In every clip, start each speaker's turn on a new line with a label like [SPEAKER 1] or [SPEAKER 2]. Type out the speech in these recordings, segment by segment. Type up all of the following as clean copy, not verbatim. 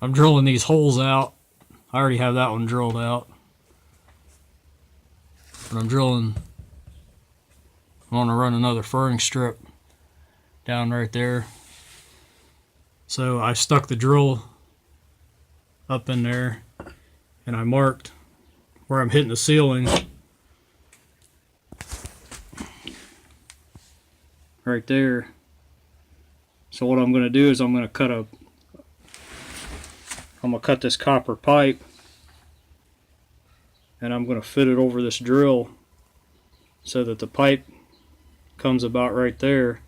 [SPEAKER 1] I'm drilling these holes out. I already have that one drilled out. But I'm going to run another furring strip down right there. So I stuck the drill up in there and I marked where I'm hitting the ceiling right there. So what I'm going to do is I'm going to cut this copper pipe and I'm going to fit it over this drill so that the pipe comes about right there,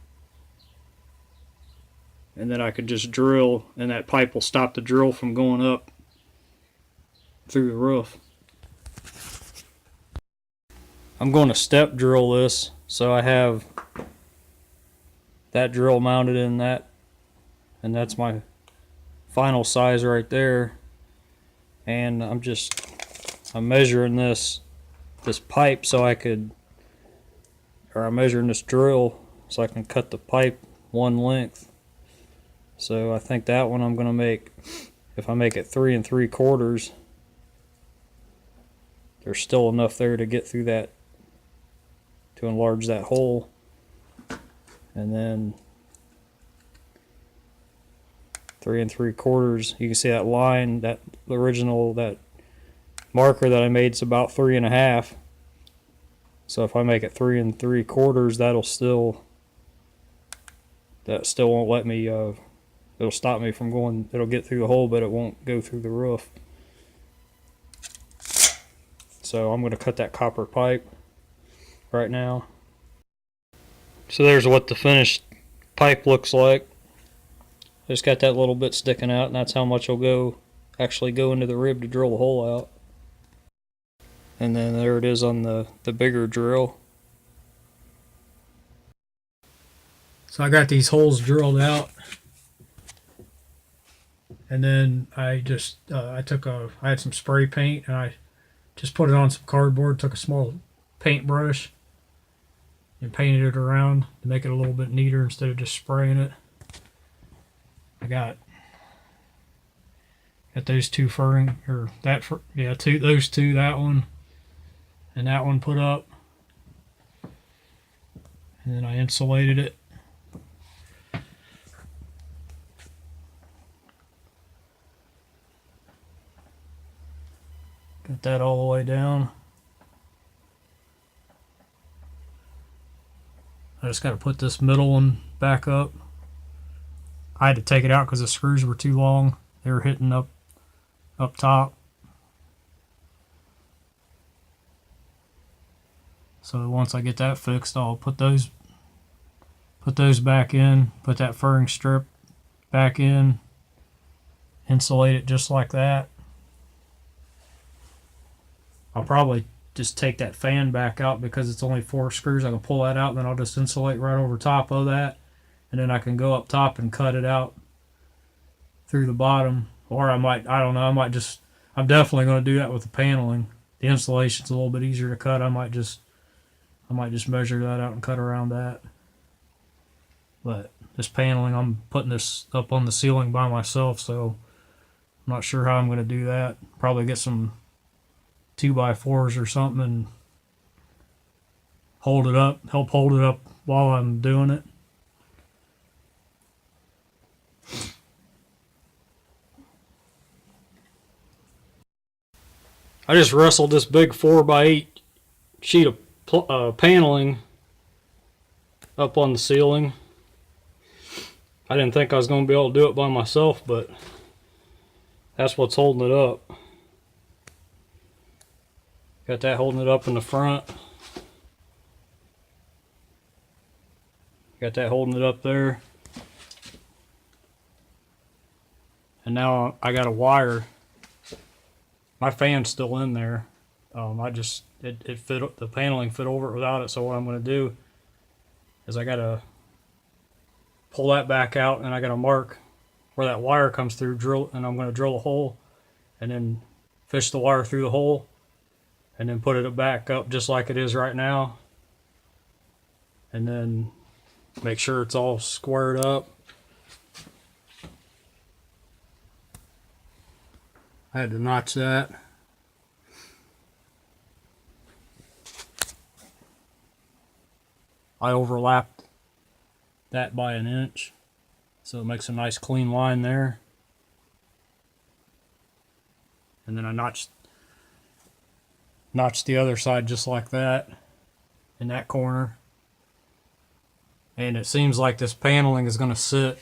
[SPEAKER 1] and then I could just drill and that pipe will stop the drill from going up through the roof. I'm going to step drill this, so I have that drill mounted in that, and that's my final size right there. And I'm measuring this pipe so I'm measuring this drill so I can cut the pipe one length. So I think that one I'm going to make, if I make it 3 3/4, there's still enough there to get through that, to enlarge that hole. And then 3 3/4, you can see that line, that marker that I made is about 3 1/2. So if I make it 3 3/4, that still won't let me, it'll stop me from going, it'll get through the hole, but it won't go through the roof. So I'm going to cut that copper pipe right now. So there's what the finished pipe looks like. I just got that little bit sticking out, and that's how much will actually go into the rib to drill the hole out. And then there it is on the bigger drill. So I got these holes drilled out, and then I had some spray paint and I just put it on some cardboard, took a small paintbrush and painted it around to make it a little bit neater instead of just spraying it. I got those two furring, or those two, that one and that one put up, and then I insulated it. Got that all the way down. I just got to put this middle one back up. I had to take it out because the screws were too long. They were hitting up top. So once I get that fixed, I'll put those back in, put that furring strip back in, insulate it just like that. I'll probably just take that fan back out because it's only 4 screws. I can pull that out, and then I'll just insulate right over top of that, and then I can go up top and cut it out through the bottom. Or I'm definitely going to do that with the paneling. The insulation's a little bit easier to cut. I might just measure that out and cut around that. But this paneling, I'm putting this up on the ceiling by myself, so I'm not sure how I'm going to do that. Probably get some 2x4s or something and help hold it up while I'm doing it. I just wrestled this big 4x8 sheet of paneling up on the ceiling. I didn't think I was going to be able to do it by myself, but that's what's holding it up. Got that holding it up in the front. Got that holding it up there. And now I got a wire. My fan's still in there. It fit, the paneling fit over it without it. So what I'm going to do is I got to pull that back out, and I got to mark where that wire comes through, and I'm going to drill a hole and then fish the wire through the hole and then put it back up just like it is right now, and then make sure it's all squared up. I had to notch that. I overlapped that by 1 inch, so it makes a nice clean line there. And then I notched the other side just like that in that corner. And it seems like this paneling is going to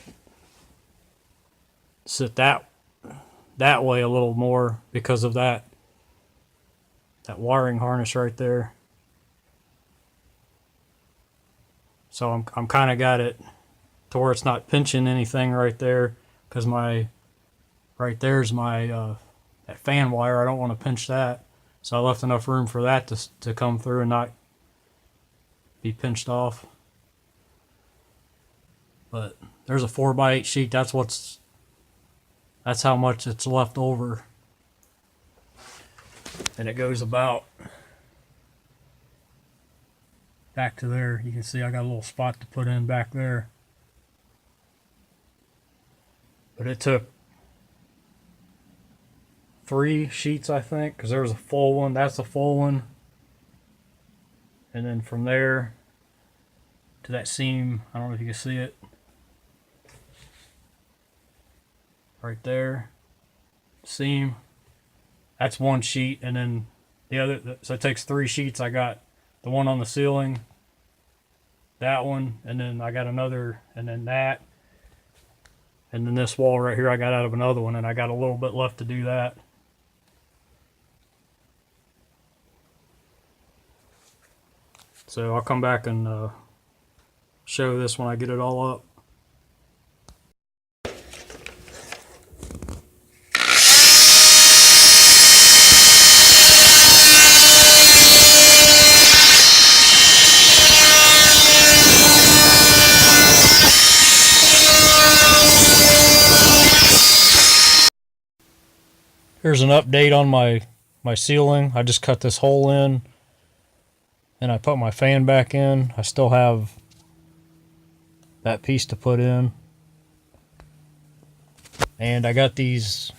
[SPEAKER 1] sit that way a little more because of that wiring harness right there. So I'm kind of got it to where it's not pinching anything right there, because right there's my that fan wire. I don't want to pinch that, so I left enough room for that to come through and not be pinched off. But there's a 4x8 sheet. That's how much it's left over, and it goes about back to there. You can see I got a little spot to put in back there. But it took 3 sheets, I think, because there was a full one. That's a full one. And then from there to that seam, I don't know if you can see it. Right there. Seam. That's 1 sheet. And then the other, so it takes 3 sheets. I got the one on the ceiling, that one, and then I got another, and then that. And then this wall right here I got out of another one, and I got a little bit left to do that. So I'll come back and show this when I get it all up. Here's an update on my ceiling. I just cut this hole in and I put my fan back in. I still have that piece to put in. And I got these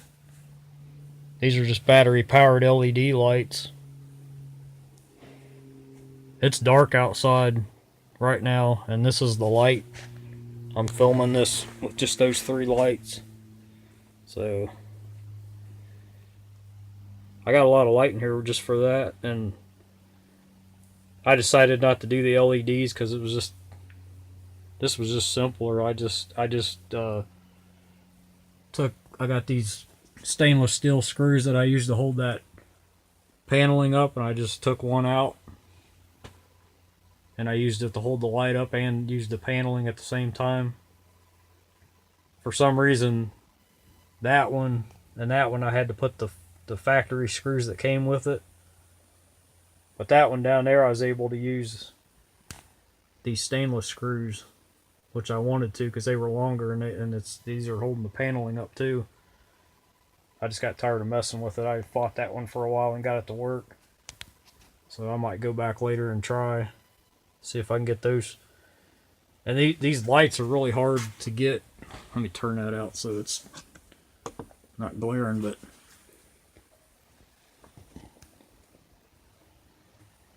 [SPEAKER 1] are just battery powered LED lights. It's dark outside right now, and this is the light. I'm filming this with just those 3 lights. So I got a lot of light in here just for that, and I decided not to do the LEDs because this was just simpler. I got these stainless steel screws that I use to hold that paneling up, and I just took one out, and I used it to hold the light up and use the paneling at the same time. For some reason, that one and that one I had to put the factory screws that came with it. But that one down there I was able to use these stainless screws, which I wanted to because they were longer, and these are holding the paneling up too. I just got tired of messing with it. I fought that one for a while and got it to work. So I might go back later and try, see if I can get those. And these lights are really hard to get. Let me turn that out so it's not glaring, but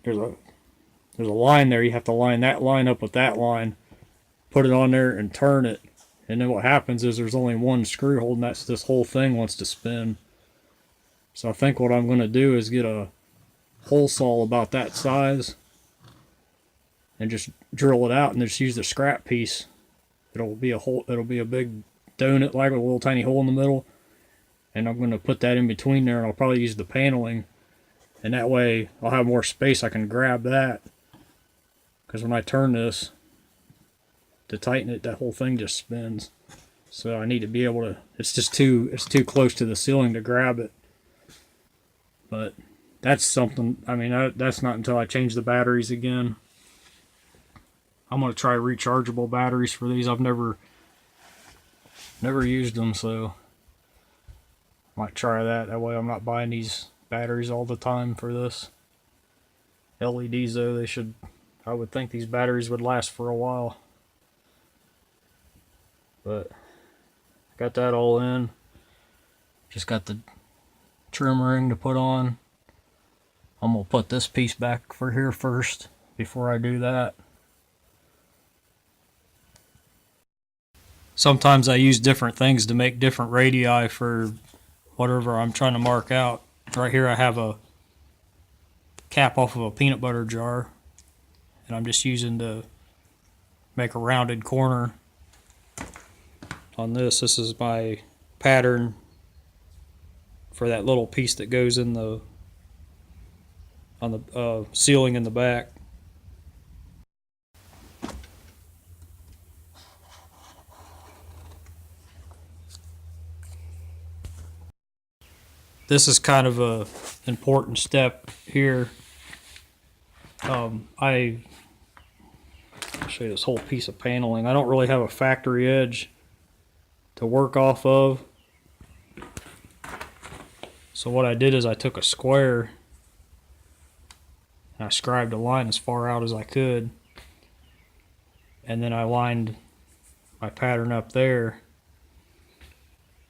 [SPEAKER 1] there's a line there. You have to line that line up with that line, put it on there and turn it. And then what happens is there's only one screw holding this whole thing wants to spin. So I think what I'm going to do is get a hole saw about that size and just drill it out and just use the scrap piece. It'll be a big donut like with a little tiny hole in the middle. And I'm going to put that in between there, and I'll probably use the paneling. And that way I'll have more space. I can grab that. Because when I turn this to tighten it, that whole thing just spins. So I need to be able to, it's too close to the ceiling to grab it. But that's something, I mean, that's not until I change the batteries again. I'm going to try rechargeable batteries for these. I've never used them, so I might try that. That way I'm not buying these batteries all the time for this. LEDs though, I would think these batteries would last for a while. But got that all in. Just got the trim ring to put on. I'm going to put this piece back for here first before I do that. Sometimes I use different things to make different radii for whatever I'm trying to mark out. Right here I have a cap off of a peanut butter jar, and I'm just using to make a rounded corner on this. This is my pattern for that little piece that goes in the on the ceiling in the back. This is kind of a important step here. I'll show you this whole piece of paneling. I don't really have a factory edge to work off of. So what I did is I took a square and I scribed a line as far out as I could. And then I lined my pattern up there.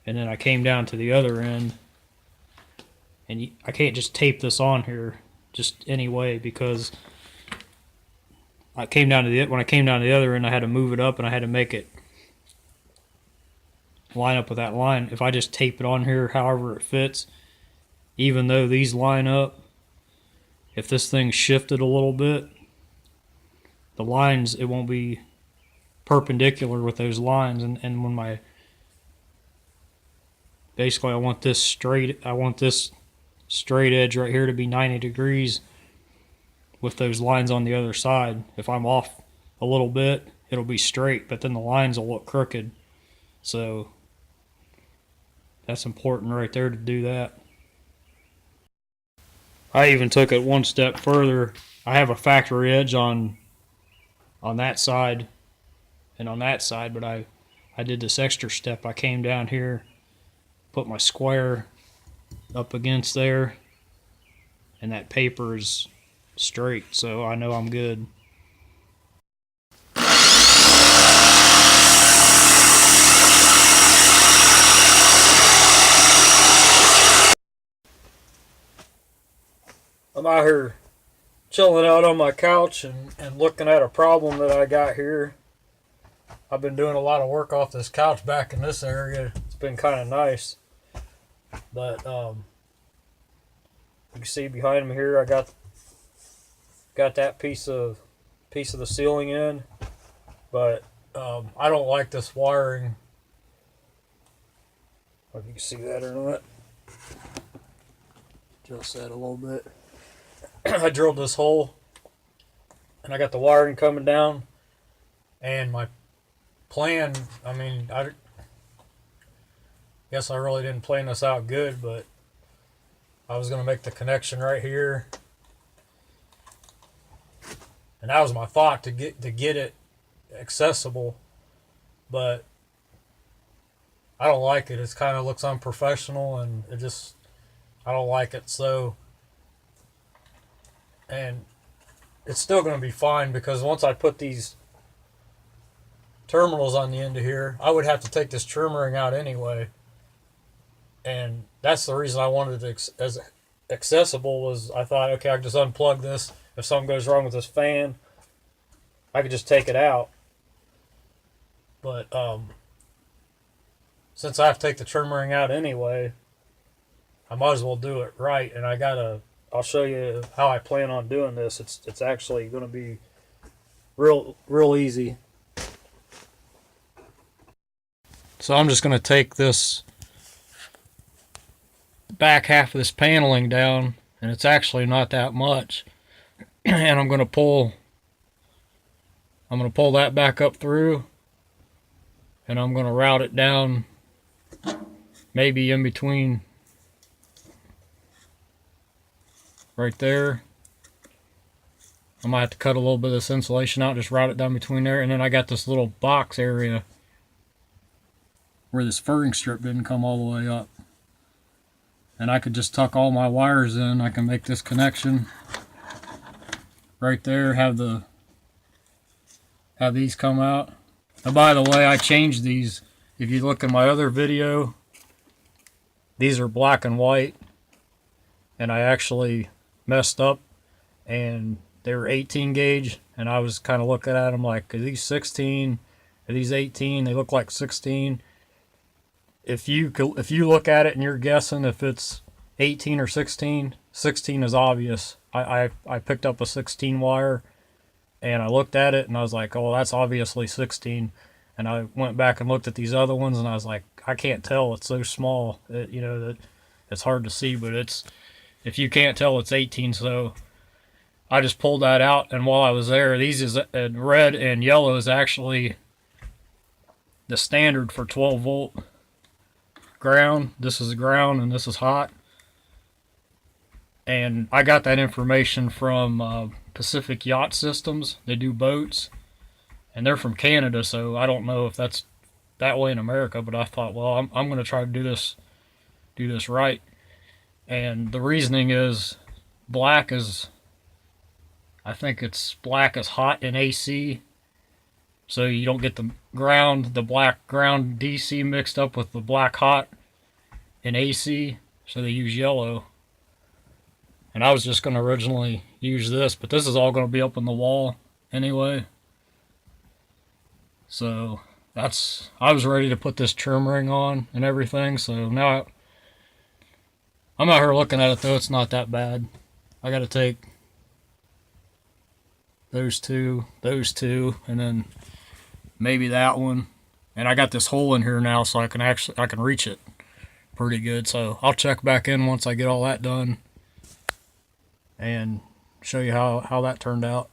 [SPEAKER 1] And then I came down to the other end. And I can't just tape this on here just anyway, because when I came down to the other end, I had to move it up and I had to make it line up with that line. If I just tape it on here however it fits, even though these line up, if this thing shifted a little bit, the lines, it won't be perpendicular with those lines. And when basically I want this straight edge right here to be 90 degrees with those lines on the other side. If I'm off a little bit, it'll be straight, but then the lines will look crooked. So that's important right there to do that. I even took it one step further. I have a factory edge on that side and on that side, but I did this extra step. I came down here, put my square up against there, and that paper is straight, so I know I'm good. I'm out here chilling out on my couch and looking at a problem that I got here. I've been doing a lot of work off this couch back in this area. It's been kind of nice. But you can see behind me here, I got that piece of the ceiling in, but I don't like this wiring. I don't know if you can see that or not. Adjust that a little bit. I drilled this hole, and I got the wiring coming down, and my plan, I mean, I guess I really didn't plan this out good, but I was going to make the connection right here, and that was my thought, to get it accessible, but I don't like it. It kind of looks unprofessional, and I don't like it. So, and it's still going to be fine, because once I put these terminals on the end of here, I would have to take this trim ring out anyway. And that's the reason I wanted it as accessible, was I thought, okay, I can just unplug this. If something goes wrong with this fan, I could just take it out. But since I have to take the trim ring out anyway, I might as well do it right. And I'll show you how I plan on doing this. It's actually going to be real easy. So I'm just going to take this back half of this paneling down, and it's actually not that much. And I'm going to pull that back up through, and I'm going to route it down maybe in between right there. I might have to cut a little bit of this insulation out, just route it down between there. And then I got this little box area where this furring strip didn't come all the way up. And I could just tuck all my wires in. I can make this connection right there, have these come out. And by the way, I changed these. If you look at my other video, these are black and white. and I actually messed up, and they were 18 gauge, and I was kind of looking at them like, are these 16? Are these 18? They look like 16. If you look at it and you're guessing if it's 18 or 16, 16 is obvious. I picked up a 16 wire, and I looked at it and I was like, oh, that's obviously 16. And I went back and looked at these other ones, and I was like, I can't tell. It's so small, that it's hard to see. But if you can't tell, it's 18. So I just pulled that out, and while I was there, these is red and yellow is actually the standard for 12 volt ground. This is ground, and this is hot. And I got that information from Pacific Yacht Systems. They do boats, and they're from Canada, so I don't know if that's that way in America. But I thought, well, I'm going to try to do this right. And the reasoning is black is, I think it's black is hot in AC, so you don't get the black ground DC mixed up with the black hot in AC, so they use yellow. And I was just going to originally use this, but this is all going to be up on the wall anyway. So I was ready to put this trim ring on and everything. So now I'm out here looking at it, though. It's not that bad. I got to take those two, and then maybe that one. And I got this hole in here now, so I can reach it pretty good. So I'll check back in once I get all that done and show you how that turned out.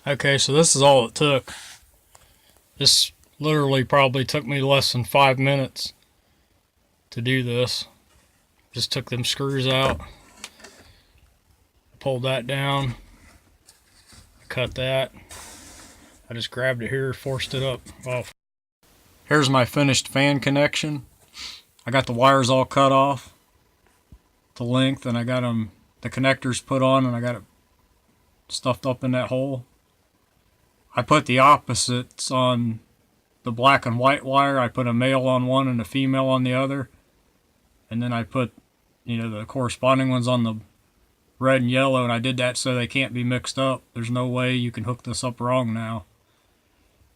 [SPEAKER 1] Okay, so this is all it took. This literally probably took me less than 5 minutes to do this. Just took them screws out, pulled that down, cut that. I just grabbed it here, forced it up off. Here's my finished fan connection. I got the wires all cut off to length, and I got the connectors put on, and I got it stuffed up in that hole. I put the opposites on the black and white wire. I put a male on one and a female on the other, and then I put the corresponding ones on the red and yellow, and I did that so they can't be mixed up. There's no way you can hook this up wrong now.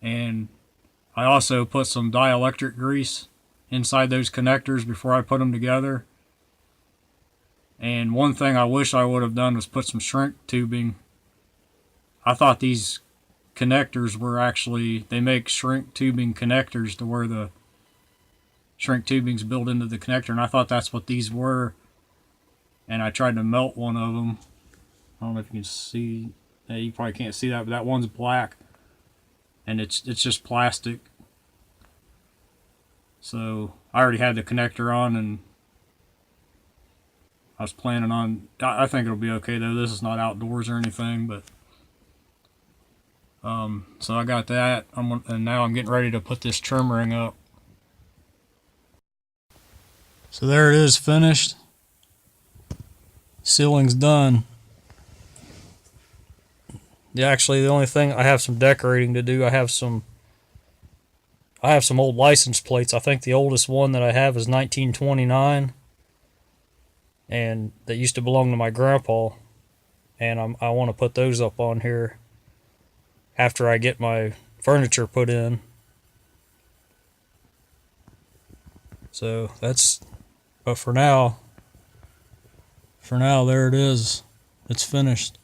[SPEAKER 1] And I also put some dielectric grease inside those connectors before I put them together. And one thing I wish I would have done was put some shrink tubing. I thought these connectors were actually, they make shrink tubing connectors to where the shrink tubing's built into the connector, and I thought that's what these were. And I tried to melt one of them. I don't know if you can see. You probably can't see that, but that one's black, and it's just plastic. So I already had the connector on, and I was planning on, I think it'll be okay though. This is not outdoors or anything, but so I got that. And now I'm getting ready to put this trim ring up. So there it is, finished. Ceiling's done. Yeah, actually the only thing, I have some decorating to do. I have some old license plates. I think the oldest one that I have is 1929. And that used to belong to my grandpa, and I want to put those up on here after I get my furniture put in. So but for now there it is. It's finished.